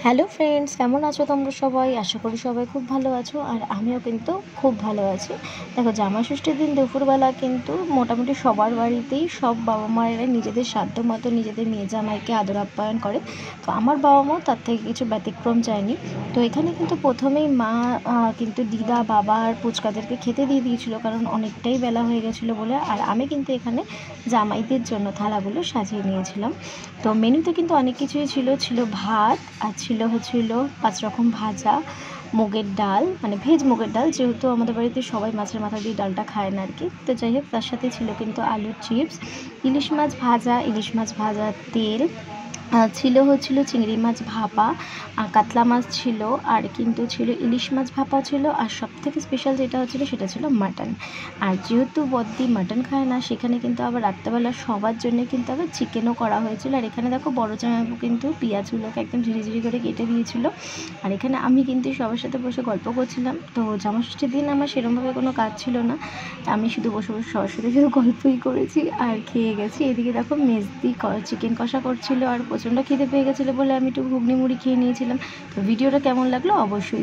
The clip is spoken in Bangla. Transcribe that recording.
হ্যালো ফ্রেন্ডস, কেমন আছো তোমরা সবাই? আশা করি সবাই খুব ভালো আছো, আর আমিও কিন্তু খুব ভালো আছি। দেখো, জামাই ষষ্ঠীর দিন দুপুরবেলা কিন্তু মোটামুটি সবার বাড়িতেই সব বাবা মায়েরা নিজেদের সাধ্য মতো নিজেদের মেয়ে জামাইকে আদর আপ্যায়ন করে। তো আমার বাবা মাও তার থেকে কিছু ব্যতিক্রম চায়নি। তো এখানে কিন্তু প্রথমেই মা কিন্তু দিদা, বাবা আর পুচকাদেরকে খেতে দিয়ে দিয়েছিল, কারণ অনেকটাই বেলা হয়ে গেছিলো বলে। আর আমি কিন্তু এখানে জামাইদের জন্য থালাগুলো সাজিয়ে নিয়েছিলাম। তো মেনুতে কিন্তু অনেক কিছুই ছিল ভাত, আর ছিল 5 রকম ভাজা, মুগের ডাল, মানে ভেজ মুগের ডাল, যেহেতু আমাদের বাড়িতে সবাই মাছের মাথা দিয়ে ডালটা খায় না আর কি। তো যাই হোক, তার সাথে ছিল কিন্তু আলুর চিপস, ইলিশ মাছ ভাজা তেল, ছিল চিংড়ি মাছ ভাপা, কাতলা মাছ ছিল, আর কিন্তু ছিল ইলিশ মাছ ভাপা ছিল, আর সবথেকে স্পেশাল যেটা হচ্ছিলো সেটা ছিল মাটন। আর যেহেতু বদ্দি মাটন খায় না, সেখানে কিন্তু আবার রাত্রেবেলা সবার জন্য কিন্তু আবার চিকেনও করা হয়েছিল। আর এখানে দেখো, বড় জামাইবাবু কিন্তু পেঁয়াজগুলোকে একদম ঝিরিঝিরি করে কেটে দিয়েছিল। আর এখানে আমি কিন্তু সবার সাথে বসে গল্প করছিলাম। তো জামাষষ্ঠীর দিন আমার সেরকমভাবে কোনো কাজ ছিল না, আমি শুধু বসে বসে সবার সাথে শুধু গল্পই করেছি আর খেয়ে গেছি। এদিকে দেখো, মেজদি চিকেন কষা করছিল, আর প্রচণ্ড খিদে পেয়ে গেছিলো বলে আমি একটু ঘুগনি মুড়ি খেয়ে নিয়েছিলাম। তো ভিডিওটা কেমন লাগলো অবশ্যই